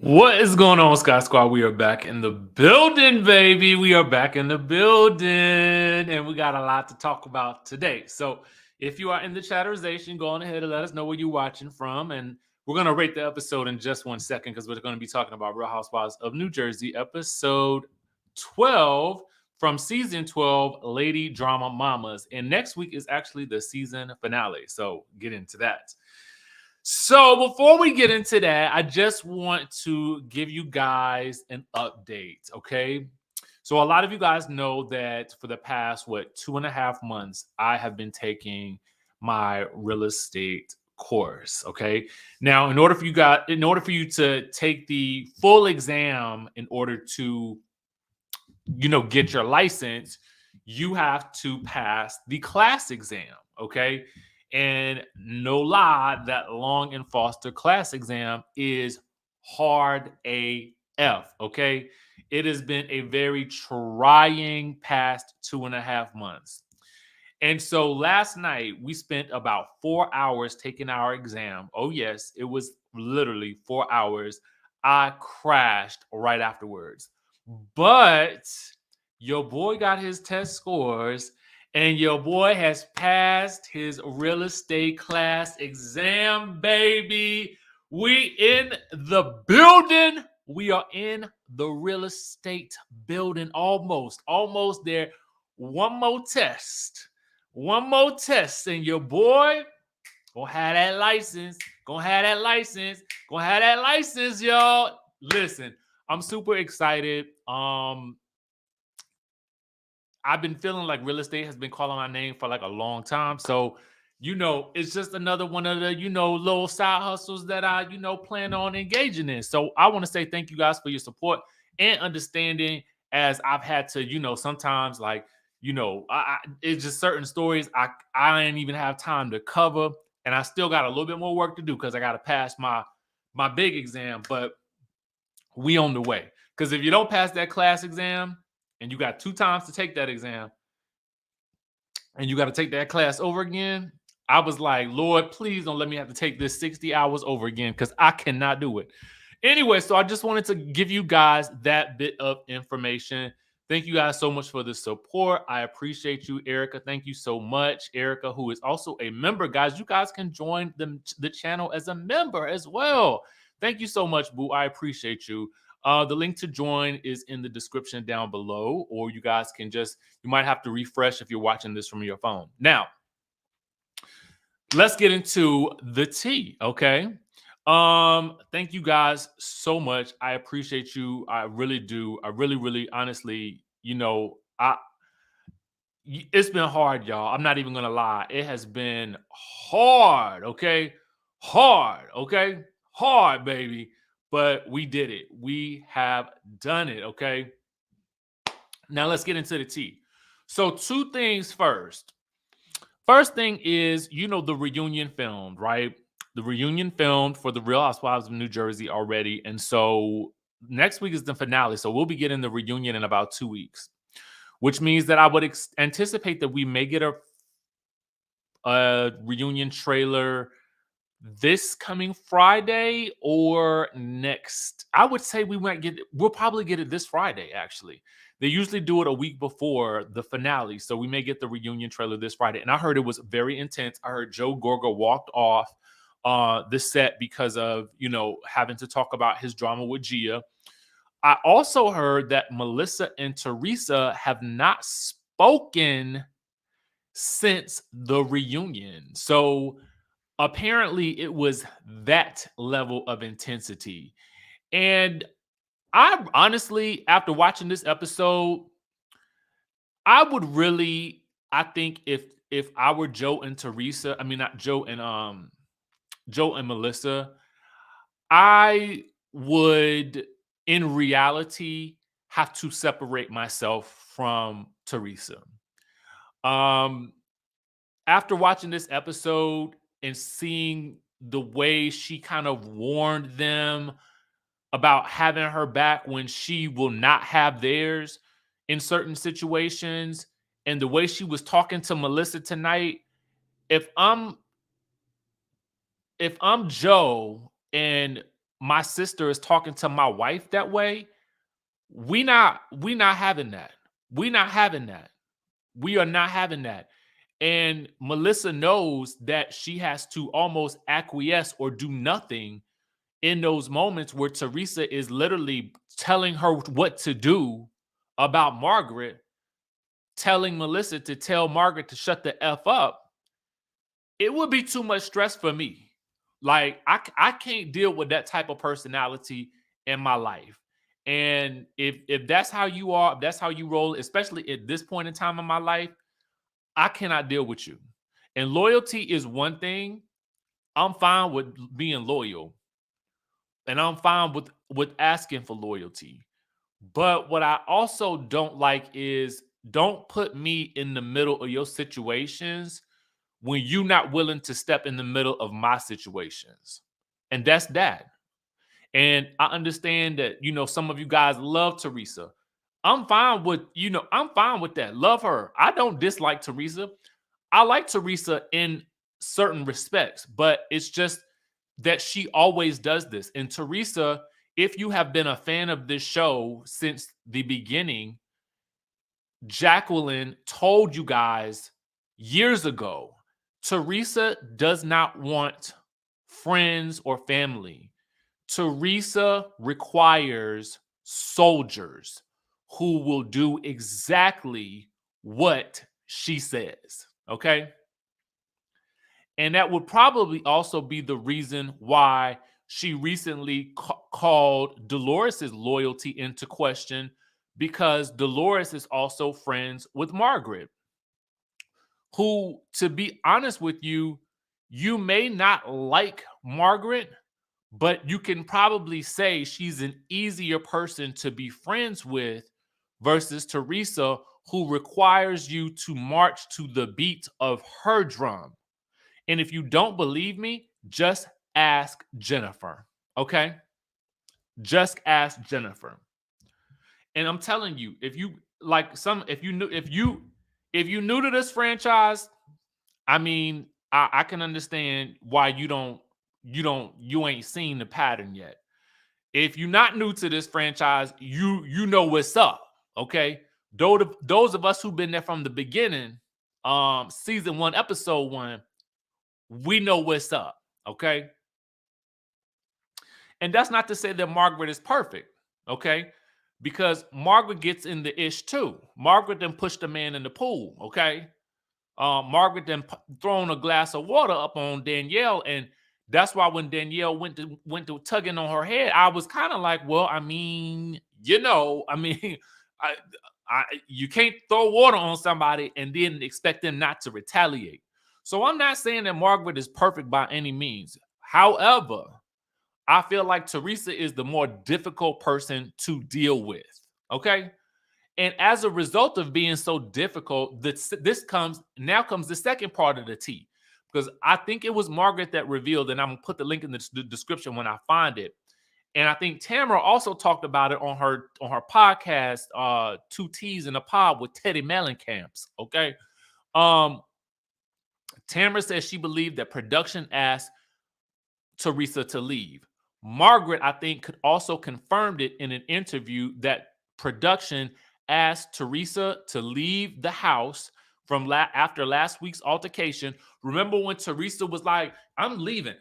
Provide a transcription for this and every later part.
What is going on, Sky Squad? We are back in the building, baby. We are back in the building, and we got a lot to talk about today. So, if you are in the chatterization, go on ahead and let us know where you're watching from. And we're going to rate the episode in just 1 second because we're going to be talking about Real Housewives of New Jersey, episode 12 from season 12, Lady Drama Mamas. And next week is actually the season finale. So, get into that. So before we get into that, I just want to give you guys an update, okay? So a lot of you guys know that for the past 2.5 months, I have been taking my real estate course, okay? Now, in order for you to take the full exam in order to get your license, you have to pass the class exam, okay? And no lie, that Long and Foster class exam is hard AF, okay? It has been a very trying past 2.5 months. And so last night we spent about 4 hours taking our exam. Oh, yes, it was literally 4 hours. I crashed right afterwards. But your boy got his test scores and your boy has passed his real estate class exam, baby. We in the building. We are in the real estate building almost there. One more test. One more test, and your boy gonna have that license. Gonna have that license. Gonna have that license, y'all. Listen, I'm super excited. I've been feeling like real estate has been calling my name for like a long time. So, it's just another one of the, little side hustles that I, plan on engaging in. So I want to say thank you guys for your support and understanding as I've had to, sometimes like, it's just certain stories I didn't even have time to cover. And I still got a little bit more work to do because I got to pass my big exam, but we on the way. Because if you don't pass that class exam, and you got 2 times to take that exam, and you got to take that class over again, I was like, Lord, please don't let me have to take this 60 hours over again because I cannot do it. Anyway, so I just wanted to give you guys that bit of information. Thank you guys so much for the support. I appreciate you, Erica. Thank you so much, Erica, who is also a member. Guys, you guys can join the channel as a member as well. Thank you so much, Boo. I appreciate you. The link to join is in the description down below, or you guys can you might have to refresh if you're watching this from your phone. Now, let's get into the tea, okay? Thank you guys so much. I appreciate you. I really do. I really, really, honestly, it's been hard, y'all. I'm not even gonna lie. It has been hard, okay? Hard, okay? Hard, baby. But we did it. We have done it, okay? Now let's get into the tea. So, 2 things first. First thing is, the reunion filmed, right? The reunion filmed for the Real Housewives of New Jersey already. And so next week is the finale. So we'll be getting the reunion in about 2 weeks, which means that I would anticipate that we may get a reunion trailer this coming Friday or next. I would say we'll probably get it this Friday, actually. They usually do it a week before the finale. So we may get the reunion trailer this Friday. And I heard it was very intense. I heard Joe Gorga walked off the set because of, having to talk about his drama with Gia. I also heard that Melissa and Teresa have not spoken since the reunion. So apparently it was that level of intensity. And I honestly, after watching this episode, I would really, I think if I were Joe and Teresa, I mean not Joe and Melissa, I would in reality have to separate myself from Teresa. Um After watching this episode and seeing the way she kind of warned them about having her back when she will not have theirs in certain situations, and the way she was talking to Melissa tonight, if I'm Joe and my sister is talking to my wife that way, we not having that. We not having that. We are not having that. And Melissa knows that she has to almost acquiesce or do nothing in those moments where Teresa is literally telling her what to do about Margaret, telling Melissa to tell Margaret to shut the F up. It would be too much stress for me. Like I can't deal with that type of personality in my life. And if that's how you are, if that's how you roll, especially at this point in time in my life, I cannot deal with you. And loyalty is one thing. I'm fine with being loyal, and I'm fine with asking for loyalty. But what I also don't like is don't put me in the middle of your situations when you're not willing to step in the middle of my situations. And that's that. And I understand that, some of you guys love Teresa. I'm fine with that. Love her. I don't dislike Teresa. I like Teresa in certain respects, but it's just that she always does this. And Teresa, if you have been a fan of this show since the beginning, Jacqueline told you guys years ago, Teresa does not want friends or family. Teresa requires soldiers who will do exactly what she says. Okay. And that would probably also be the reason why she recently called Dolores's loyalty into question, because Dolores is also friends with Margaret, who, to be honest with you, you may not like Margaret, but you can probably say she's an easier person to be friends with versus Teresa, who requires you to march to the beat of her drum. And if you don't believe me, just ask Jennifer. Okay? Just ask Jennifer. And I'm telling you, if you like some, if you new to this franchise, I mean, I can understand why you ain't seen the pattern yet. If you're not new to this franchise, you know what's up. Okay. Those of us who've been there from the beginning, season 1, episode 1, we know what's up. Okay. And that's not to say that Margaret is perfect. Okay. Because Margaret gets in the ish too. Margaret then pushed the man in the pool. Okay. Margaret then thrown a glass of water up on Danielle, and that's why when Danielle went to tugging on her head, I was kind of like, well, I mean, I, you can't throw water on somebody and then expect them not to retaliate. So I'm not saying that Margaret is perfect by any means. However, I feel like Teresa is the more difficult person to deal with. Okay. And as a result of being so difficult, this comes the second part of the tea, because I think it was Margaret that revealed, and I'm gonna put the link in the description when I find it. And I think Tamara also talked about it on her podcast, Two T's in a Pod with Teddy Mellencamp's. Okay, Tamara says she believed that production asked Teresa to leave. Margaret, I think, could also confirmed it in an interview that production asked Teresa to leave the house from after last week's altercation. Remember when Teresa was like, I'm leaving.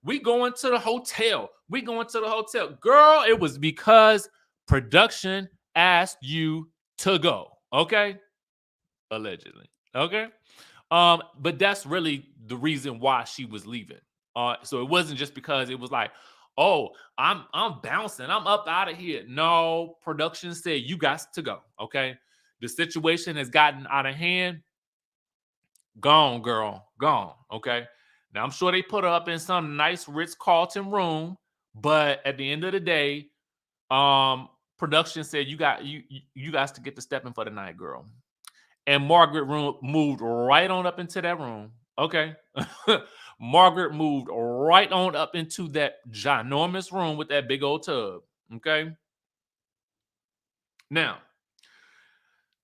We going to the hotel. Girl, it was because production asked you to go. Okay? Allegedly. Okay? But that's really the reason why she was leaving. So it wasn't just because it was like, oh, I'm bouncing, I'm up out of here. No, production said you got to go. Okay, the situation has gotten out of hand. Gone, girl, gone. Okay, now I'm sure they put her up in some nice Ritz-Carlton room, but at the end of the day, production said you guys to get the stepping for the night, girl. And Margaret moved right on up into that room. Okay. Margaret moved right on up into that ginormous room with that big old tub. Okay. Now,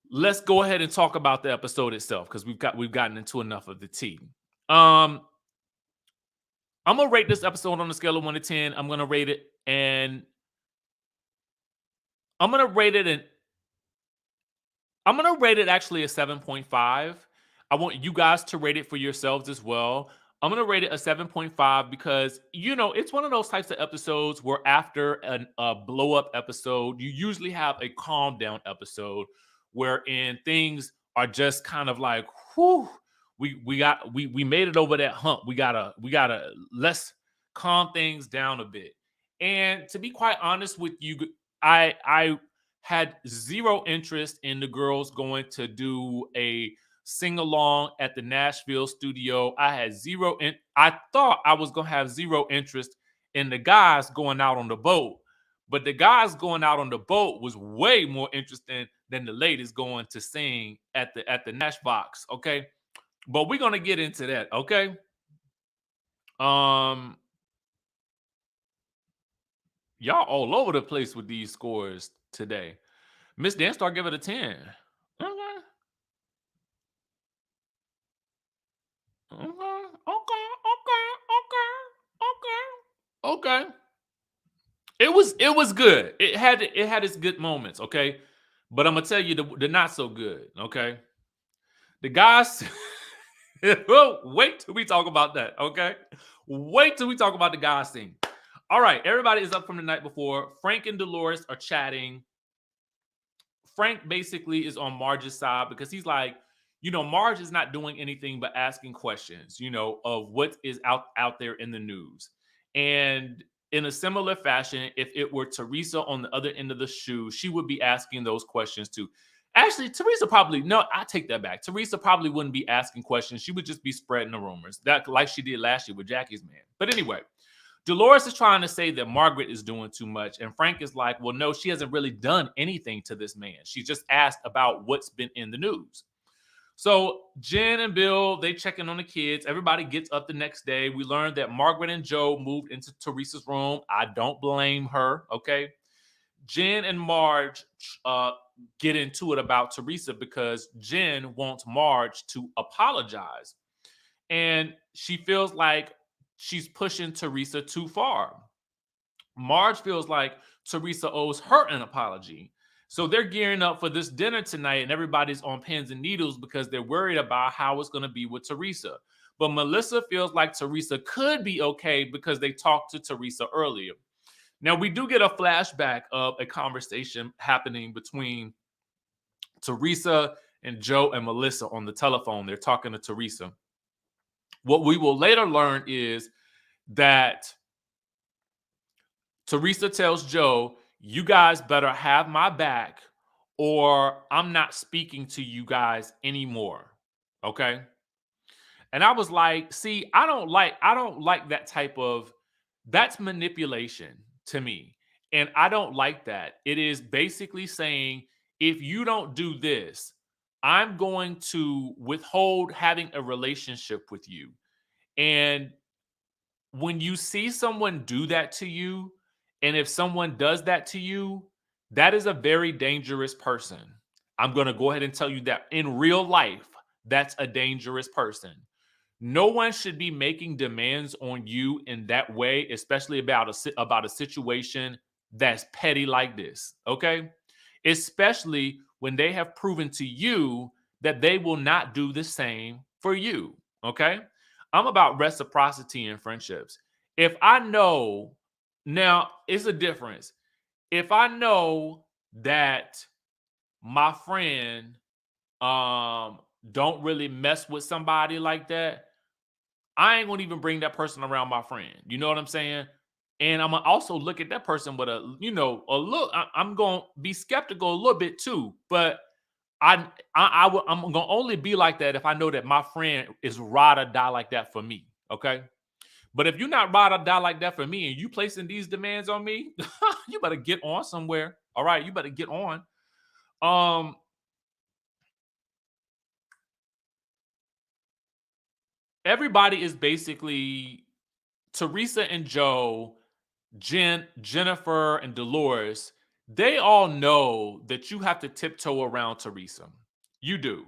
let's go ahead and talk about the episode itself, because we've gotten into enough of the tea. I'm gonna rate this episode on a scale of 1 to 10. I'm gonna rate it, and I'm gonna rate it, and I'm gonna rate it actually a 7.5. I want you guys to rate it for yourselves as well. I'm gonna rate it a 7.5 because it's one of those types of episodes where after a blow up episode, you usually have a calm down episode wherein things are just kind of like, whew, we made it over that hump. We gotta let's calm things down a bit. And to be quite honest with you, I had zero interest in the girls going to do a sing along at the Nashville studio. I thought I was going to have zero interest in the guys going out on the boat. But the guys going out on the boat was way more interesting than the ladies going to sing at the Nash Box, okay? But we're going to get into that, okay? Um y'all all over the place with these scores today. Miss Danstar give it a 10. Okay. Okay. Okay. Okay. Okay. It was good. It had its good moments, okay? But I'm gonna tell you the not so good, okay? The guys well, wait till we talk about that, okay? Wait till we talk about the guys thing. All right, everybody is up from the night before. Frank and Dolores are chatting. Frank basically is on Marge's side because he's like, Marge is not doing anything but asking questions, of what is out there in the news. And in a similar fashion, if it were Teresa on the other end of the shoe, she would be asking those questions too. Actually, Teresa probably no, I take that back. Teresa probably wouldn't be asking questions. She would just be spreading the rumors, that like she did last year with Jackie's man. But anyway, Dolores is trying to say that Margaret is doing too much. And Frank is like, well, no, she hasn't really done anything to this man. She just asked about what's been in the news. So Jen and Bill, they check in on the kids. Everybody gets up the next day. We learned that Margaret and Joe moved into Teresa's room. I don't blame her, okay? Jen and Marge get into it about Teresa because Jen wants Marge to apologize. And she feels like she's pushing Teresa too far. Marge feels like Teresa owes her an apology. So they're gearing up for this dinner tonight, and everybody's on pins and needles because they're worried about how it's going to be with Teresa. But Melissa feels like Teresa could be okay because they talked to Teresa earlier. Now, we do get a flashback of a conversation happening between Teresa and Joe and Melissa on the telephone. They're talking to Teresa. What we will later learn is that Teresa tells Joe, you guys better have my back or I'm not speaking to you guys anymore. Okay? And I was like, see, I don't like that type of that's manipulation to me. And I don't like that. It is basically saying if you don't do this, I'm going to withhold having a relationship with you. And when you see someone do that to you, and if someone does that to you, that is a very dangerous person. I'm going to go ahead and tell you that in real life, that's a dangerous person. No one should be making demands on you in that way, especially about a situation that's petty like this, okay? Especially when they have proven to you that they will not do the same for you, okay? I'm about reciprocity in friendships. If I know, now it's a difference. If I know that my friend don't really mess with somebody like that, I ain't gonna even bring that person around my friend. You know what I'm saying? And I'm gonna also look at that person with a look. I'm gonna be skeptical a little bit too. But I'm gonna only be like that if I know that my friend is ride or die like that for me. Okay. But if you're not ride or die like that for me, and you placing these demands on me, you better get on somewhere. All right, you better get on. Um, Everybody is basically Teresa and Joe, Jennifer and Dolores. They all know that you have to tiptoe around Teresa. You do.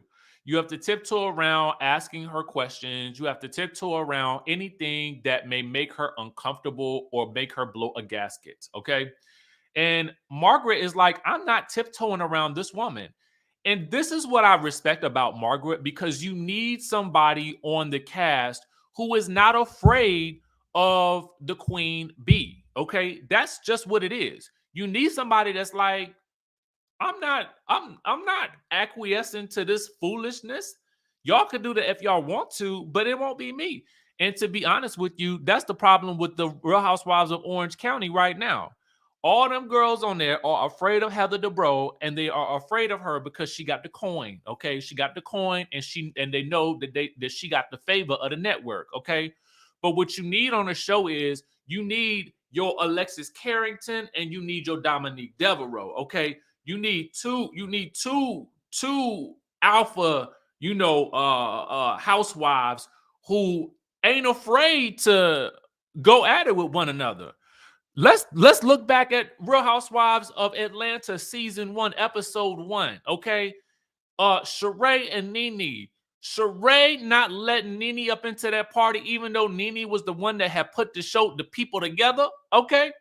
You have to tiptoe around asking her questions. You have to tiptoe around anything that may make her uncomfortable or make her blow a gasket. Okay. And Margaret is like, I'm not tiptoeing around this woman. And this is what I respect about Margaret, because you need somebody on the cast who is not afraid of the queen bee. Okay. That's just what it is. You need somebody that's like, I'm not acquiescing to this foolishness. Y'all can do that if y'all want to, but it won't be me. And to be honest with you, that's the problem with the Real Housewives of Orange County right now. All them girls on there are afraid of Heather Dubrow, and they are afraid of her because she got the coin. Okay, she got the coin, and they know that she got the favor of the network. Okay, but what you need on a show is you need your Alexis Carrington and you need your Dominique Devereaux. Okay, you need two alpha, housewives who ain't afraid to go at it with one another. Let's look back at Real Housewives of Atlanta season 1, episode 1. Okay. Sheree and Nene. Sheree not letting Nene up into that party, even though Nene was the one that had put the people together. Okay.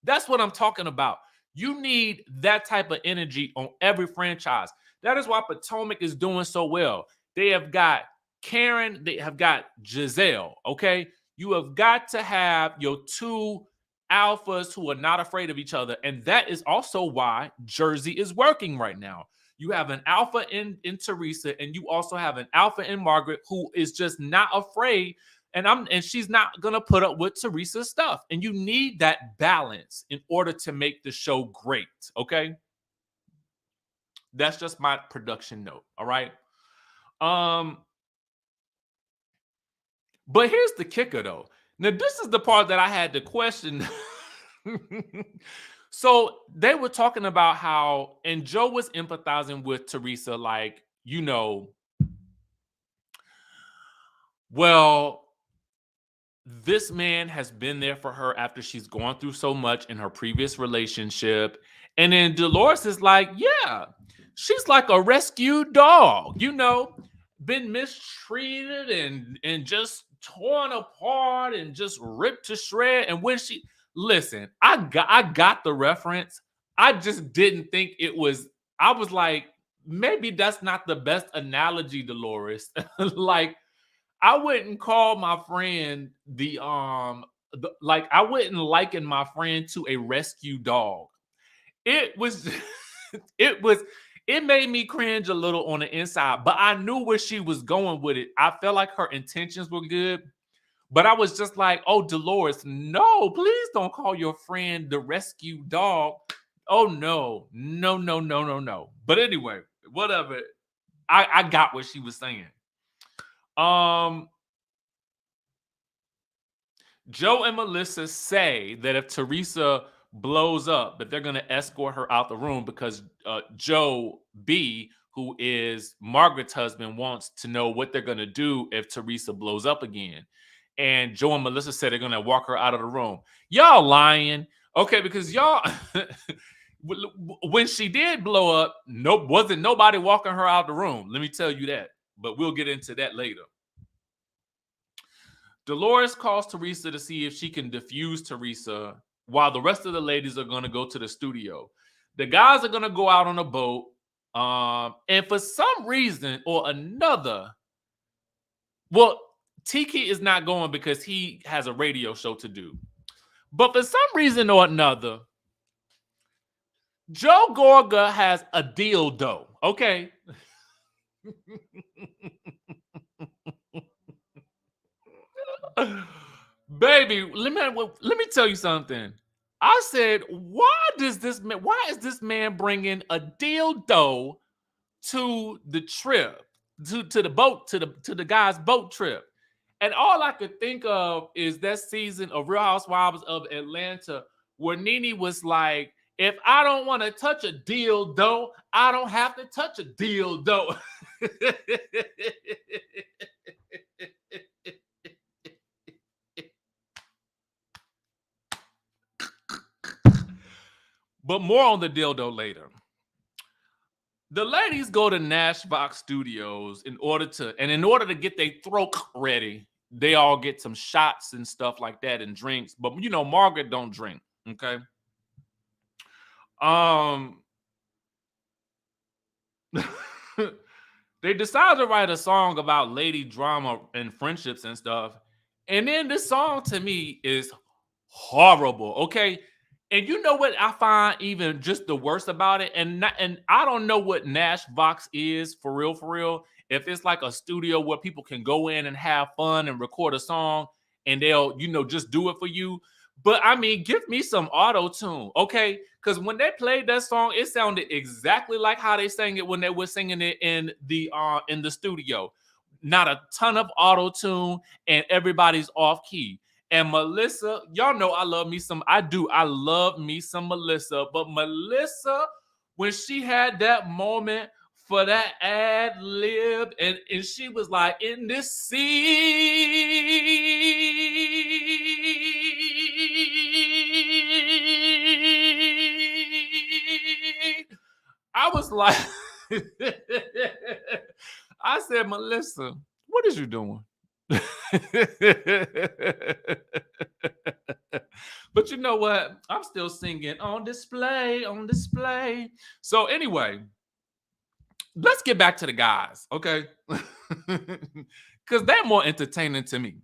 That's what I'm talking about. You need that type of energy on every franchise. That is why Potomac is doing so well. They have got Karen, they have got Giselle. Okay. You have got to have your two alphas who are not afraid of each other. And that is also why Jersey is working right now. You have an alpha in Teresa, and you also have an alpha in Margaret who is just not afraid, and she's not gonna put up with Teresa's stuff. And you need that balance in order to make the show great. Okay. That's just my production note. All right. But here's the kicker though. Now, this is the part that I had to question. So they were talking about how, and Joe was empathizing with Teresa, like, well, this man has been there for her after she's gone through so much in her previous relationship. And then Dolores is like, yeah, she's like a rescued dog, been mistreated and just torn apart and just ripped to shred. And when listen, I got the reference. I just didn't think it was. I was like, maybe that's not the best analogy, Dolores. Like, I wouldn't call my friend I wouldn't liken my friend to a rescue dog. It was it made me cringe a little on the inside, but I knew where she was going with it. I felt like her intentions were good, but I was just like, oh, Dolores, no, please don't call your friend the rescue dog. Oh, no, no, no, no, no, no. But anyway, whatever. I got what she was saying. Joe and Melissa say that if Teresa blows up, that they're going to escort her out the room because Joe B, who is Margaret's husband, wants to know what they're going to do if Teresa blows up again. And Joe and Melissa said they're going to walk her out of the room. Y'all lying. Okay, because y'all, when she did blow up, wasn't nobody walking her out the room. Let me tell you that. But we'll get into that later. Dolores calls Teresa to see if she can defuse Teresa while the rest of the ladies are going to go to the studio. The guys are going to go out on a boat. And for some reason or another, well, Tiki is not going because he has a radio show to do. But for some reason or another, Joe Gorga has a dildo. Okay. Baby, let me tell you something. I said, why is this man bringing a dildo to the trip, to the boat, to the guy's boat trip? And all I could think of is that season of Real Housewives of Atlanta where Nene was like, if I don't want to touch a dildo, I don't have to touch a dildo. But more on the dildo later. The ladies go to Nashbox Studios in order to get their throat ready. They all get some shots and stuff like that and drinks. But Margaret don't drink. Okay. Um they decide to write a song about lady drama and friendships and stuff. And then this song to me is horrible. Okay. And you know what I find even just the worst about it? And I don't know what Nash Vox is for real, for real. If it's like a studio where people can go in and have fun and record a song and they'll, just do it for you. But I mean, give me some auto tune, okay? Because when they played that song, it sounded exactly like how they sang it when they were singing it in the studio. Not a ton of auto tune, and everybody's off key. And Melissa, y'all know I love me some. I do. I love me some Melissa. But Melissa, when she had that moment for that ad lib, and she was like, in this scene, I was like, I said, Melissa, what is you doing? But you know what? I'm still singing on display, on display. So anyway, let's get back to the guys, okay? Because they're more entertaining to me.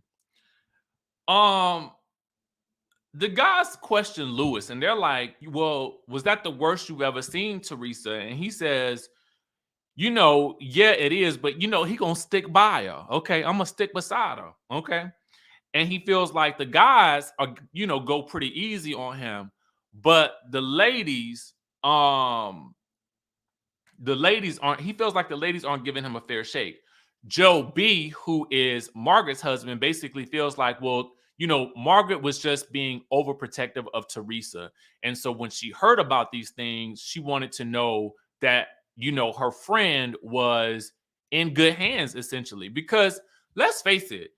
The guys question Lewis, and they're like, well, was that the worst you've ever seen, Teresa? And he says, yeah, it is, but he gonna stick by her. Okay, I'm gonna stick beside her. Okay. And he feels like the guys are, go pretty easy on him, but the ladies aren't. He feels like the ladies aren't giving him a fair shake. Joe B, who is Margaret's husband, basically feels like, well, Margaret was just being overprotective of Teresa. And so when she heard about these things, she wanted to know that, her friend was in good hands, essentially. Because let's face it,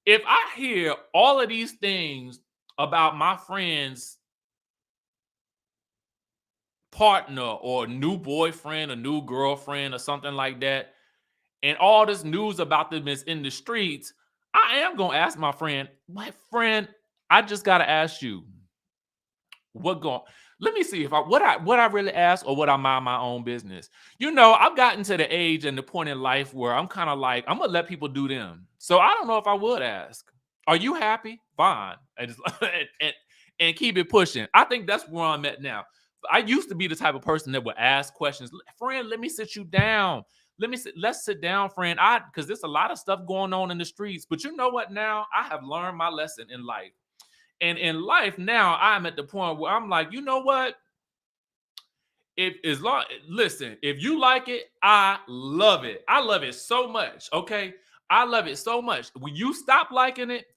if I hear all of these things about my friend's partner or new boyfriend, a new girlfriend, or something like that, and all this news about them is in the streets, I am gonna ask my friend, I just gotta ask you, let me see if what I really ask or what I mind my own business. I've gotten to the age and the point in life where I'm kind of like, I'm gonna let people do them. So I don't know if I would ask, are you happy? Fine. And keep it pushing. I think that's where I'm at now. I used to be the type of person that would ask questions. Friend, let me sit you down. Let's sit down, friend. Because there's a lot of stuff going on in the streets. But you know what now? I have learned my lesson in life. And in life now, I'm at the point where I'm like, you know what? Listen, if you like it, I love it. I love it so much. Okay. I love it so much. When you stop liking it,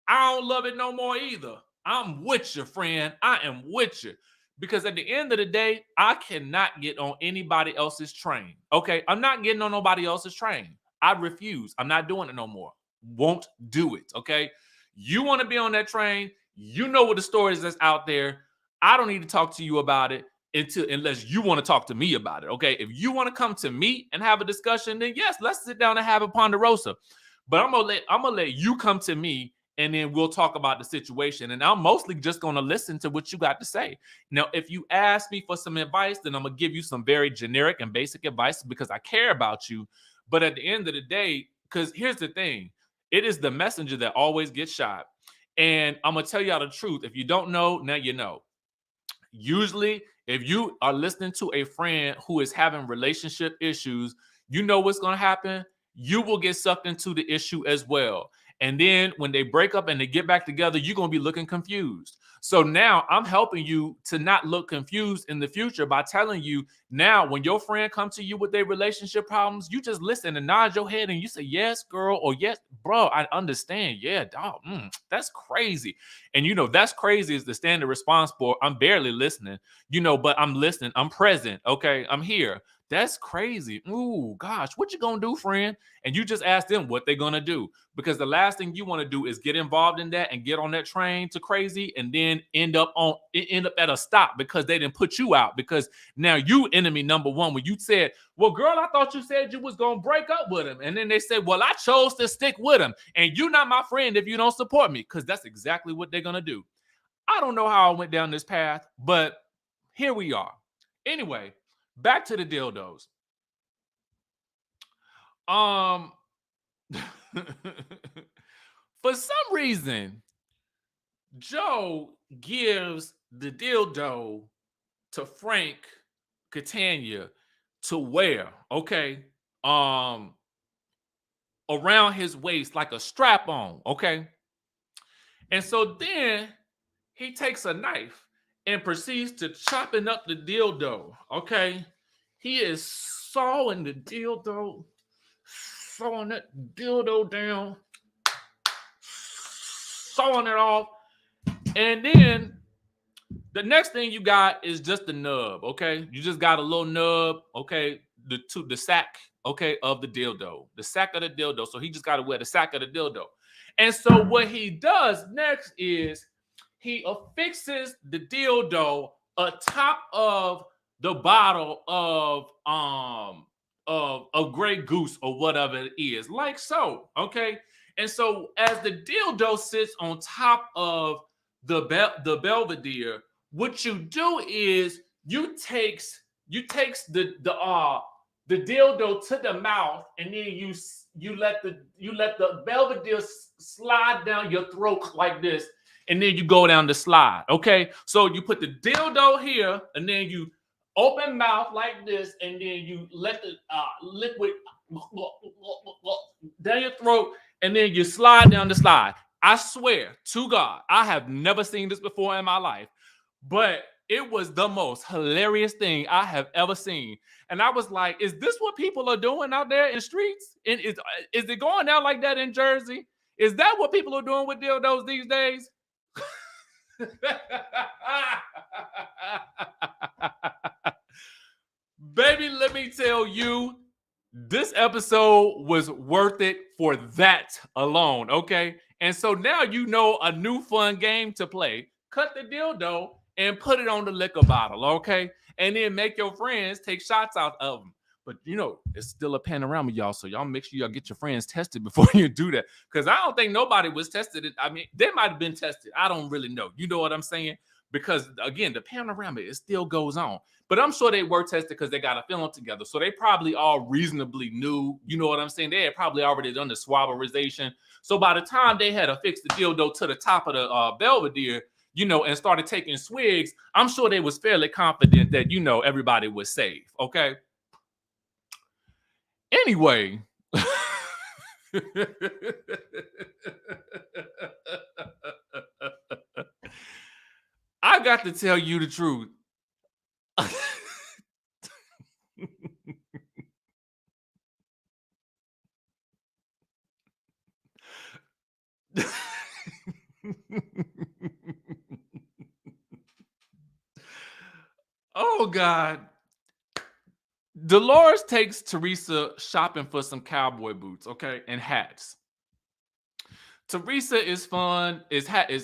I don't love it no more either. I'm with you, friend. I am with you. Because at the end of the day, I cannot get on anybody else's train. Okay. I'm not getting on nobody else's train. I refuse. I'm not doing it no more. Won't do it. Okay. You want to be on that train. You know what the stories that's out there. I don't need to talk to you about it unless you want to talk to me about it. Okay. If you want to come to me and have a discussion, then yes, let's sit down and have a ponderosa. But I'm gonna let you come to me and then we'll talk about the situation. And I'm mostly just gonna listen to what you got to say. Now, if you ask me for some advice, then I'm gonna give you some very generic and basic advice because I care about you. But at the end of the day, because here's the thing, it is the messenger that always gets shot. And I'm gonna tell y'all the truth. If you don't know, now you know. Usually, if you are listening to a friend who is having relationship issues, you know what's gonna happen? You will get sucked into the issue as well. And then when they break up and they get back together, you're gonna be looking confused. So now I'm helping you to not look confused in the future by telling you now when your friend comes to you with their relationship problems, you just listen and nod your head and you say, yes, girl, or yes, bro, I understand. Yeah, dog, that's crazy. And that's crazy is the standard response for I'm barely listening, but I'm listening. I'm present. Okay, I'm here. That's crazy. Ooh, gosh, what you gonna do, friend? And you just ask them what they're gonna do. Because the last thing you want to do is get involved in that and get on that train to crazy and then end up at a stop because they didn't put you out. Because now you enemy number one. When you said, well, girl, I thought you said you was gonna break up with him. And then they said, well, I chose to stick with him. And you're not my friend if you don't support me. Because that's exactly what they're gonna do. I don't know how I went down this path, but here we are. Anyway, back to the dildos. For some reason, Joe gives the dildo to Frank Catania to wear, okay? Around his waist like a strap on, okay? And so then he takes a knife and proceeds to chopping up the dildo, okay? He is sawing the dildo, sawing that dildo down, sawing it off. And then the next thing you got is just the nub, okay? You just got a little nub, okay? The sack, okay, of the dildo. The sack of the dildo. So he just got to wear the sack of the dildo. And so what he does next is he affixes the dildo atop of the bottle of Grey Goose or whatever it is, like so, okay? And so as the dildo sits on top of the Belvedere, what you do is you takes the dildo to the mouth, and then you let the Belvedere slide down your throat like this, and then you go down the slide. Okay, so you put the dildo here, and then you open mouth like this, and then you let the liquid down your throat, and then you slide down the slide. I swear to God, I have never seen this before in my life, but it was the most hilarious thing I have ever seen. And I was like, is this what people are doing out there in the streets? And is it going out like that in Jersey? Is that what people are doing with dildos these days? Baby, let me tell you, this episode was worth it for that alone, okay? And so now you know a new fun game to play. Cut the dildo and put it on the liquor bottle, okay? And then make your friends take shots out of them. But you know, it's still a panorama, y'all. So y'all make sure y'all get your friends tested before you do that. Because I don't think nobody was tested. I mean, they might have been tested. I don't really know. You know what I'm saying? Because again, the panorama, it still goes on. But I'm sure they were tested because they got a film together. So they probably all reasonably knew, you know what I'm saying? They had probably already done the swabberization. So by the time they had affixed the dildo to the top of the Belvedere, you know, and started taking swigs, I'm sure they was fairly confident that, you know, everybody was safe, okay? Anyway. I got to tell you the truth. Oh, God. Dolores takes Teresa shopping for some cowboy boots, okay, and hats. Teresa is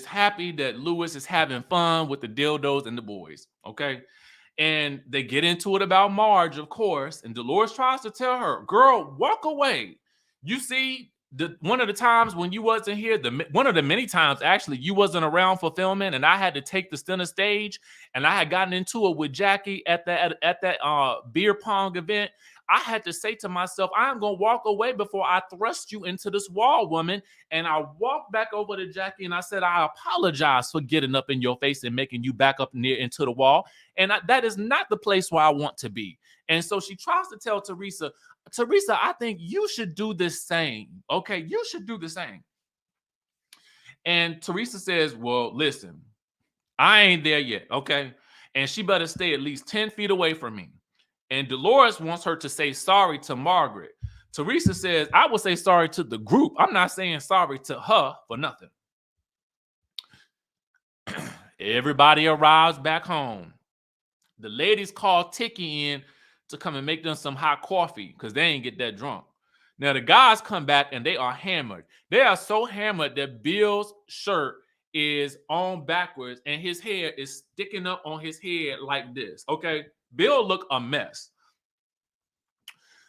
happy that Lewis is having fun with the dildos and the boys, okay? And they get into it about Marge, of course, and Dolores tries to tell her, girl, walk away. You see, one of the times when you wasn't here, one of the many times actually you wasn't around for filming, and I had to take the center stage, and I had gotten into it with Jackie at that beer pong event. I had to say to myself, I'm gonna walk away before I thrust you into this wall, woman. And I walked back over to Jackie and I said, I apologize for getting up in your face and making you back up near into the wall. And that is not the place where I want to be. And so she tries to tell Teresa, I think you should do the same. Okay, you should do the same. And Teresa says, well, listen, I ain't there yet, okay? And she better stay at least 10 feet away from me. And Dolores wants her to say sorry to Margaret. Teresa says, I will say sorry to the group. I'm not saying sorry to her for nothing. Everybody arrives back home. The ladies call Tiki in to come and make them some hot coffee because they ain't get that drunk. Now the guys come back and they are hammered. They are so hammered that Bill's shirt is on backwards and his hair is sticking up on his head like this. Okay, Bill look a mess.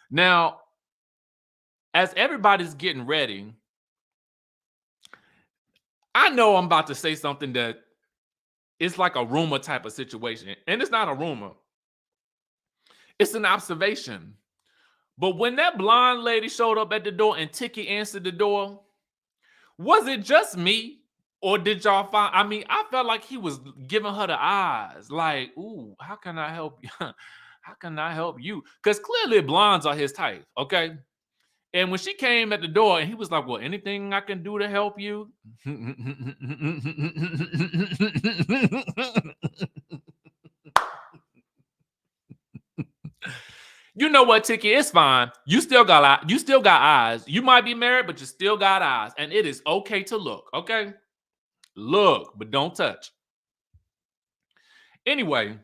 Now, as everybody's getting ready, I know I'm about to say something that is like a rumor type of situation, and it's not a rumor. It's an observation. But when that blonde lady showed up at the door and Tiki answered the door, was it just me? Or did y'all find, I mean, I felt like he was giving her the eyes. Like, ooh, how can I help you? How can I help you? Because clearly blondes are his type, okay? And when she came at the door and he was like, well, anything I can do to help you? You know what, Tiki? It's fine. You still got eyes. You might be married, but you still got eyes. And it is okay to look, okay? Look, but don't touch. Anyway,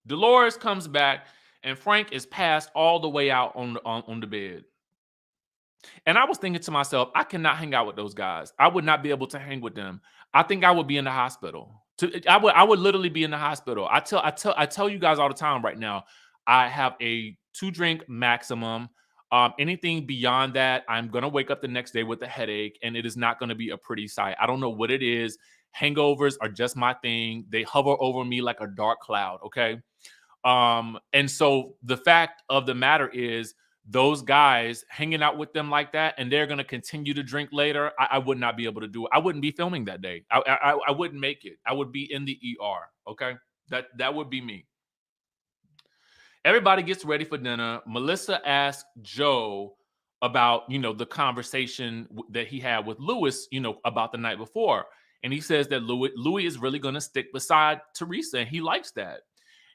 Dolores comes back and Frank is passed all the way out on the bed. And I was thinking to myself, I cannot hang out with those guys. I would not be able to hang with them. I think I would be in the hospital. I would literally be in the hospital. I tell you guys all the time right now, I have a 2-drink maximum. Anything beyond that, I'm going to wake up the next day with a headache and it is not going to be a pretty sight. I don't know what it is. Hangovers are just my thing. They hover over me like a dark cloud, okay? And so the fact of the matter is those guys hanging out with them like that and they're going to continue to drink later, I would not be able to do it. I wouldn't be filming that day. I wouldn't make it. I would be in the ER, okay? That would be me. Everybody gets ready for dinner. Melissa asks Joe about, the conversation that he had with Louis, about the night before. And he says that Louis is really going to stick beside Teresa, and he likes that.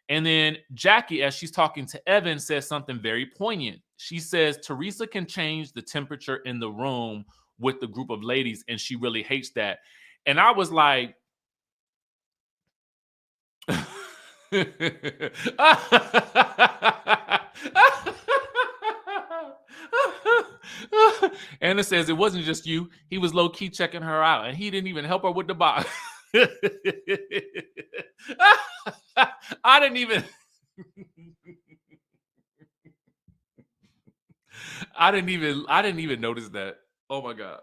And then Jackie, as she's talking to Evan, says something very poignant. She says Teresa can change the temperature in the room with the group of ladies, and she really hates that. And I was like, Anna says it wasn't just you. He was low-key checking her out, and he didn't even help her with the box. I didn't even notice that. Oh my God.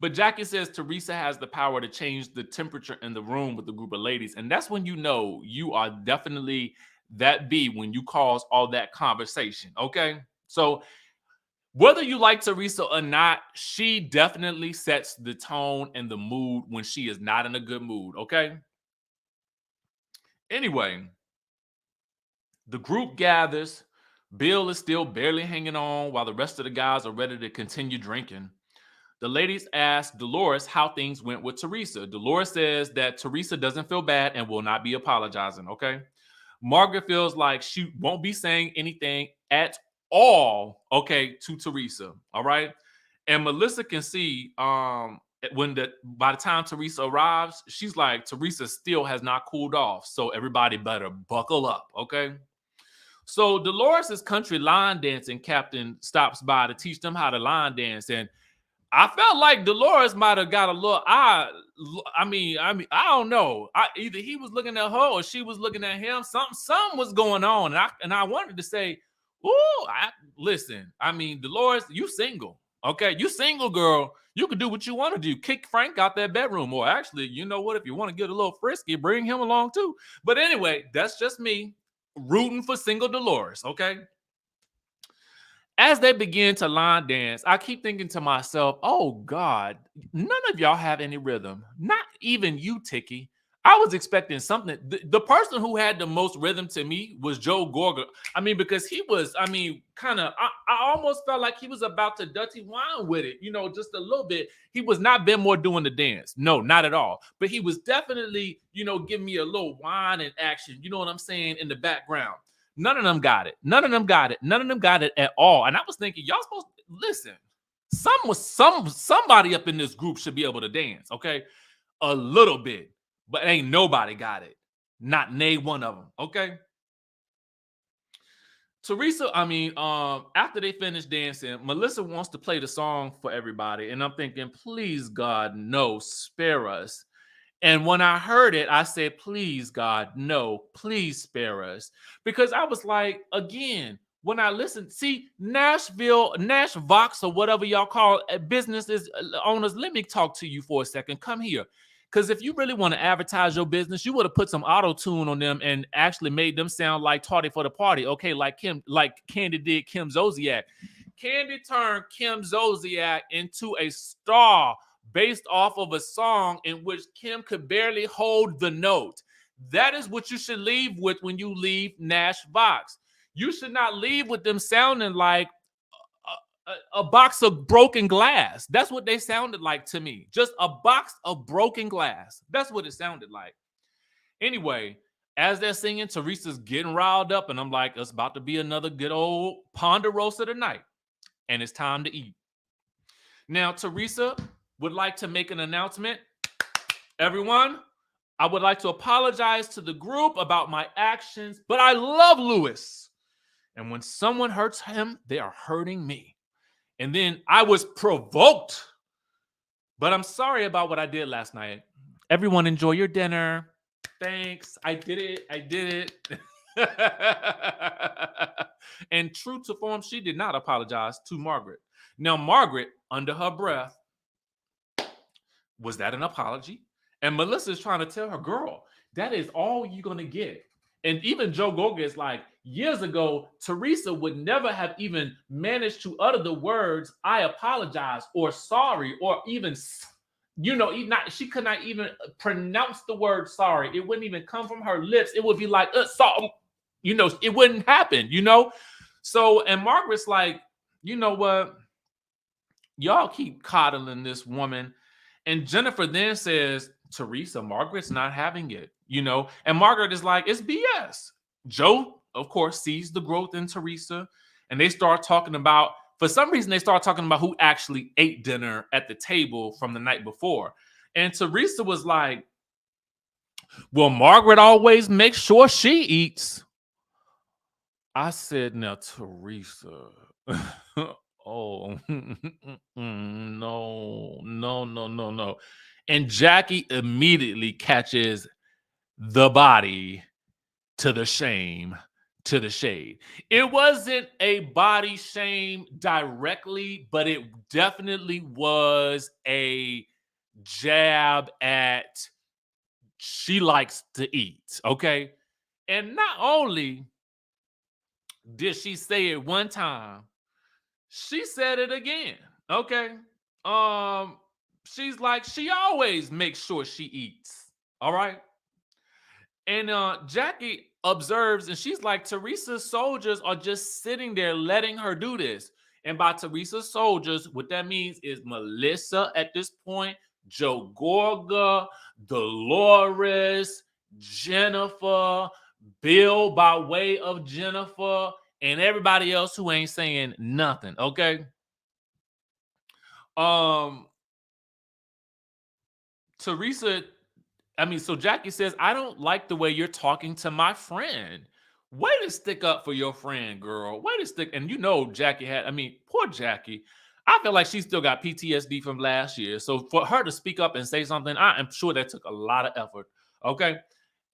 But Jackie says Teresa has the power to change the temperature in the room with the group of ladies. And that's when you know you are definitely that B when you cause all that conversation. Okay. So whether you like Teresa or not, she definitely sets the tone and the mood when she is not in a good mood. Okay. Anyway, the group gathers. Bill is still barely hanging on while the rest of the guys are ready to continue drinking. The ladies ask Dolores how things went with Teresa. Dolores says that Teresa doesn't feel bad and will not be apologizing, okay? Margaret feels like she won't be saying anything at all, okay, to Teresa, all right? And Melissa can see by the time Teresa arrives, she's like, Teresa still has not cooled off, so everybody better buckle up, okay? So Dolores' country line dancing captain stops by to teach them how to line dance, and I felt like Dolores might have got a little I don't know. Either he was looking at her or she was looking at him. Something was going on. And I wanted to say, listen, Dolores, you single. Okay, you single, girl. You can do what you want to do. Kick Frank out that bedroom. Or actually, you know what? If you want to get a little frisky, bring him along too. But anyway, that's just me rooting for single Dolores, okay? As they begin to line dance, I keep thinking to myself, oh God, none of y'all have any rhythm. Not even you, Tiki. I was expecting something. The person who had the most rhythm to me was Joe Gorga. Because he was, I almost felt like he was about to dirty wine with it, just a little bit. He was not Benmore doing the dance. No, not at all. But he was definitely, giving me a little wine and action, you know what I'm saying, in the background. None of them got it. None of them got it. None of them got it at all. And I was thinking, y'all supposed to listen. Somebody up in this group should be able to dance, okay? A little bit, but ain't nobody got it. Not nay one of them, okay? Teresa, after they finish dancing, Melissa wants to play the song for everybody. And I'm thinking, please, God, no, spare us. And when I heard it, I said, please, God, no, please spare us. Because I was like, again, when I listened, see, Nash Vox, or whatever y'all call businesses owners, let me talk to you for a second. Come here. Because if you really want to advertise your business, you would have put some auto tune on them and actually made them sound like Tardy for the Party. Okay, like Candy did Kim Zolciak. Candy turned Kim Zolciak into a star based off of a song in which Kim could barely hold the note. That is what you should leave with when you leave Nash Vox. You should not leave with them sounding like a box of broken glass. That's what they sounded like to me. Just a box of broken glass. That's what it sounded like. Anyway, as they're singing, Teresa's getting riled up, and I'm like, it's about to be another good old Ponderosa tonight, and it's time to eat. Now, Teresa would like to make an announcement. Everyone, I would like to apologize to the group about my actions, but I love Lewis. And when someone hurts him, they are hurting me. And then I was provoked. But I'm sorry about what I did last night. Everyone enjoy your dinner. Thanks. I did it. And true to form, she did not apologize to Margaret. Now, Margaret, under her breath, was that an apology? And Melissa's trying to tell her, girl, that is all you're going to get. And even Joe Goga is like, years ago, Teresa would never have even managed to utter the words, I apologize, or sorry, or even, she could not even pronounce the word sorry. It wouldn't even come from her lips. It would be like, sorry. It wouldn't happen, So, and Margaret's like, you know what? Y'all keep coddling this woman. And Jennifer then says, Teresa, Margaret's not having it, and Margaret is like, it's BS. Joe, of course, sees the growth in Teresa, and they start talking about, for some reason, they start talking about who actually ate dinner at the table from the night before. And Teresa was like, well, Margaret always makes sure she eats. I said, now, Teresa, oh, no. And Jackie immediately catches the body to the shame, to the shade. It wasn't a body shame directly, but it definitely was a jab at she likes to eat, okay? And not only did she say it one time, she said it again, okay? She's like, she always makes sure she eats, all right? And Jackie observes, and she's like, Teresa's soldiers are just sitting there letting her do this. And by Teresa's soldiers, what that means is Melissa at this point, Joe Gorga, Dolores, Jennifer, Bill by way of Jennifer, and everybody else who ain't saying nothing, okay? Teresa, so Jackie says, I don't like the way you're talking to my friend. Way to stick up for your friend, girl. Way to stick. And Jackie poor Jackie. I feel like she still got PTSD from last year. So for her to speak up and say something, I am sure that took a lot of effort. Okay.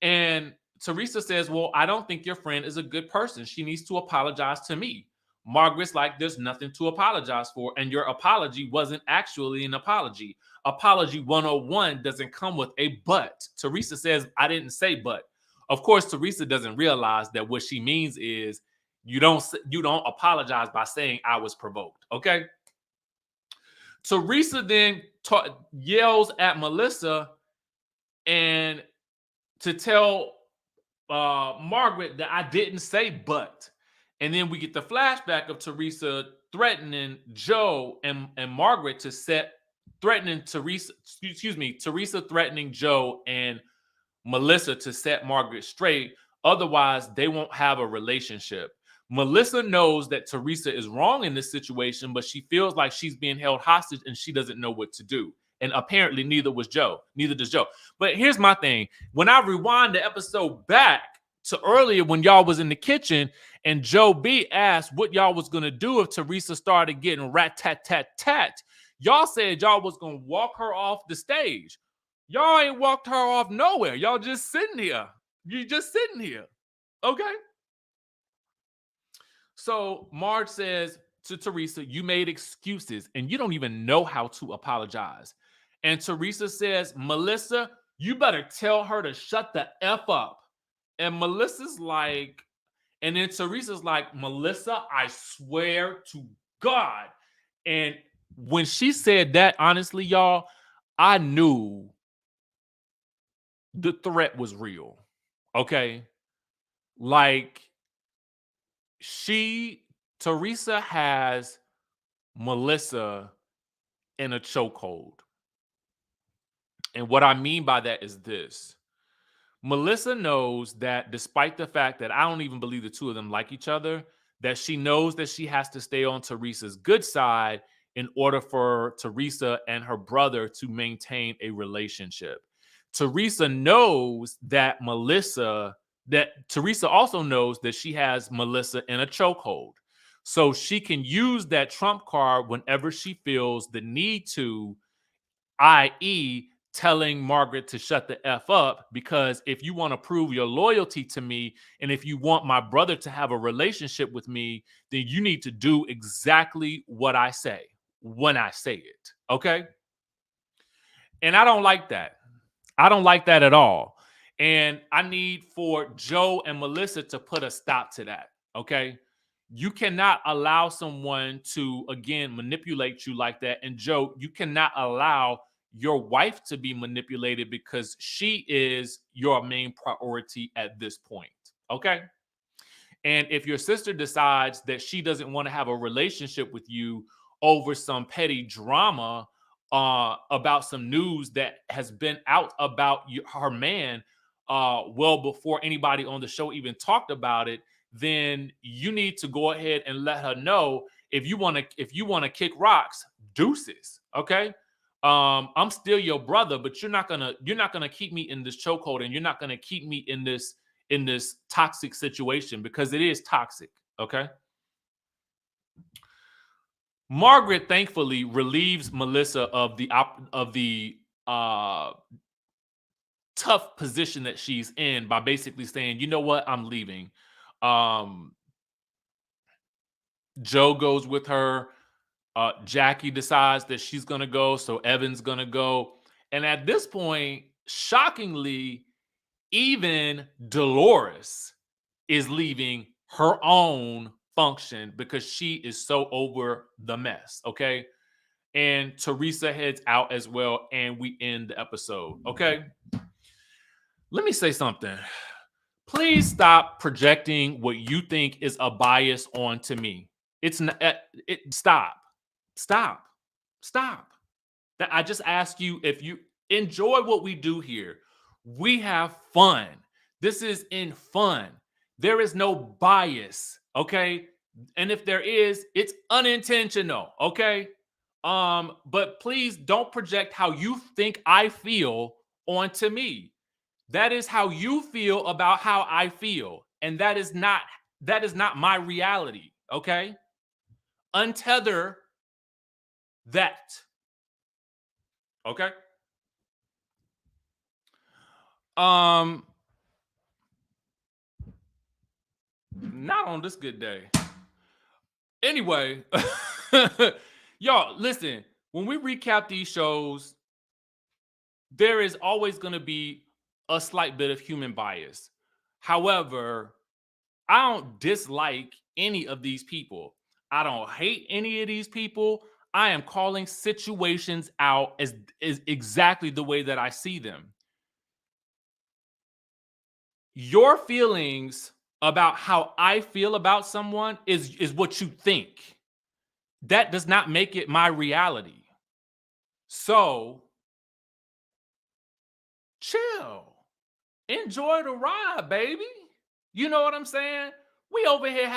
And Teresa says, well, I don't think your friend is a good person. She needs to apologize to me. Margaret's like, there's nothing to apologize for. And your apology wasn't actually an apology. Apology 101 doesn't come with a but. Teresa says, I didn't say but. Of course, Teresa doesn't realize that what she means is you don't apologize by saying I was provoked, okay? Teresa then yells at Melissa and to tell Margaret that I didn't say but. And then we get the flashback of Teresa threatening Joe and Margaret Teresa threatening Joe and Melissa to set Margaret straight. Otherwise, they won't have a relationship. Melissa knows that Teresa is wrong in this situation, but she feels like she's being held hostage and she doesn't know what to do. And apparently neither does Joe. But here's my thing. When I rewind the episode back to earlier when y'all was in the kitchen and Joe B asked what y'all was gonna do if Teresa started getting rat-tat-tat-tat. Y'all said y'all was gonna walk her off the stage. Y'all ain't walked her off nowhere. Y'all just sitting here. You just sitting here. Okay. So Marge says to Teresa, you made excuses and you don't even know how to apologize. And Teresa says, Melissa, you better tell her to shut the F up. And Melissa's like, and then Teresa's like, Melissa, I swear to God. And when she said that, honestly, y'all, I knew the threat was real. Okay. Like, Teresa has Melissa in a chokehold. And what I mean by that is this. Melissa knows that despite the fact that I don't even believe the two of them like each other, that she knows that she has to stay on Teresa's good side in order for Teresa and her brother to maintain a relationship. Teresa knows that Teresa also knows that she has Melissa in a chokehold. So she can use that trump card whenever she feels the need to, i.e., telling Margaret to shut the F up, because if you want to prove your loyalty to me and if you want my brother to have a relationship with me, then you need to do exactly what I say when I say it. Okay? And I don't like that. I don't like that at all. And I need for Joe and Melissa to put a stop to that. Okay? You cannot allow someone to, again, manipulate you like that. And Joe, you cannot allow your wife to be manipulated because she is your main priority at this point. Okay? And if your sister decides that she doesn't want to have a relationship with you over some petty drama about some news that has been out about her man well before anybody on the show even talked about it, then you need to go ahead and let her know if you want to kick rocks, deuces. Okay. I'm still your brother, but you're not gonna keep me in this chokehold, and you're not gonna keep me in this toxic situation, because it is toxic. Okay. Margaret thankfully relieves Melissa of the tough position that she's in by basically saying, you know what, I'm leaving. Joe goes with her. Jackie decides that she's gonna go, so Evan's gonna go. And at this point, shockingly, even Dolores is leaving her own function because she is so over the mess. Okay. And Teresa heads out as well, and we end the episode. Okay. Let me say something. Please stop projecting what you think is a bias onto me. It's not. Stop. That I just ask you, if you enjoy what we do here, we have fun. This is in fun. There is no bias, okay? And if there is, it's unintentional, okay? But please don't project how you think I feel onto me. That is how you feel about how I feel, and that is not my reality, okay? Untether that. Okay? Not on this good day. Anyway, y'all, listen, when we recap these shows, there is always going to be a slight bit of human bias. However, I don't dislike any of these people. I don't hate any of these people. I am calling situations out as exactly the way that I see them. Your feelings about how I feel about someone is what you think. That does not make it my reality. So, chill. Enjoy the ride, baby. You know what I'm saying? We over here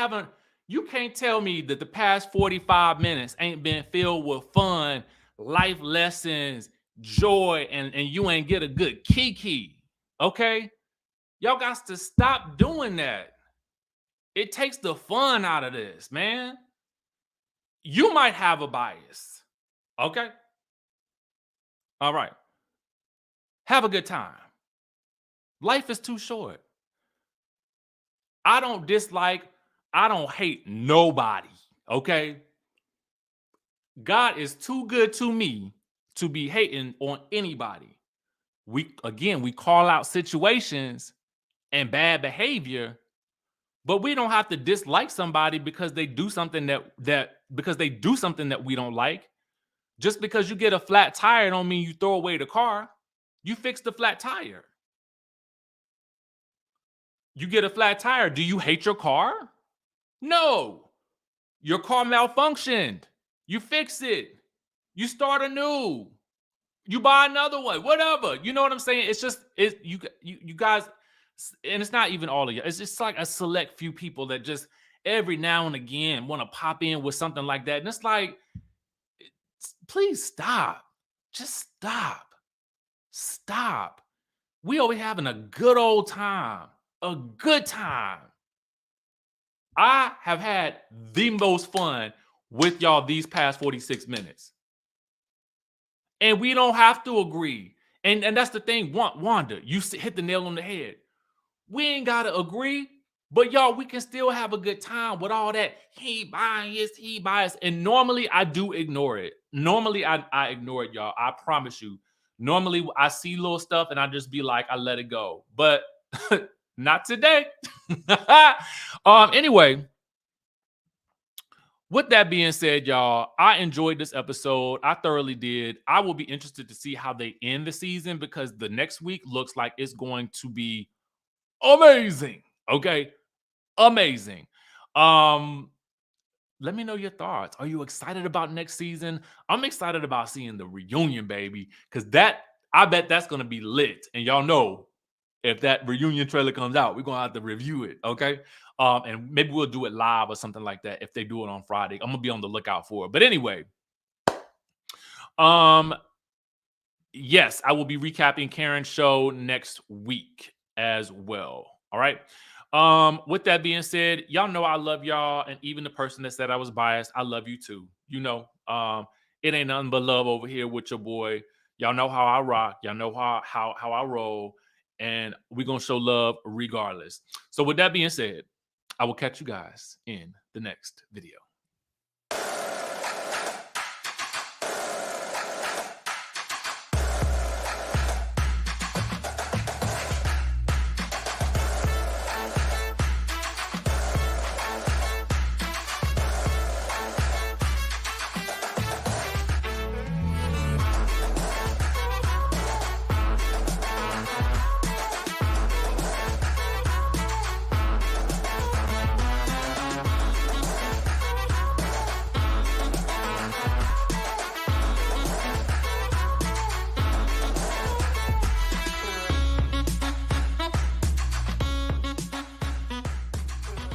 you can't tell me that the past 45 minutes ain't been filled with fun, life lessons, joy, and you ain't get a good kiki. Okay? Y'all got to stop doing that. It takes the fun out of this, man. You might have a bias. Okay? All right. Have a good time. Life is too short. I don't dislike, I don't hate nobody. Okay? God is too good to me to be hating on anybody. We call out situations and bad behavior, but we don't have to dislike somebody because they do something that we don't like. Just because you get a flat tire don't mean you throw away the car. You fix the flat tire. You get a flat tire. Do you hate your car? No. Your car malfunctioned. You fix it. You start anew. You buy another one. Whatever. You know what I'm saying? It's just you guys, and it's not even all of you. It's just like a select few people that just every now and again want to pop in with something like that. And it's like, please stop. Just stop. Stop. We always having a good old time. A good time. I have had the most fun with y'all these past 46 minutes. And we don't have to agree. And that's the thing, Wanda, you hit the nail on the head. We ain't got to agree, but y'all, we can still have a good time with all that he biased, he biased. And normally I do ignore it. Normally I ignore it, y'all. I promise you. Normally I see little stuff and I just be like, I let it go. But not today. Anyway, with that being said, y'all, I enjoyed this episode. I thoroughly did. I will be interested to see how they end the season because the next week looks like it's going to be amazing. Okay? Amazing. Let me know your thoughts. Are you excited about next season? I'm excited about seeing the reunion, baby, because I bet that's going to be lit. And y'all know if that reunion trailer comes out, we're gonna have to review it, okay? And maybe we'll do it live or something like that if they do it on Friday. I'm gonna be on the lookout for it. But anyway, um, yes, I will be recapping Karen's show next week as well. All right. With that being said, y'all know I love y'all, and even the person that said I was biased, I love you too. You know, it ain't nothing but love over here with your boy. Y'all know how I rock. Y'all know how I roll, and we're gonna show love regardless. So with that being said, I will catch you guys in the next video.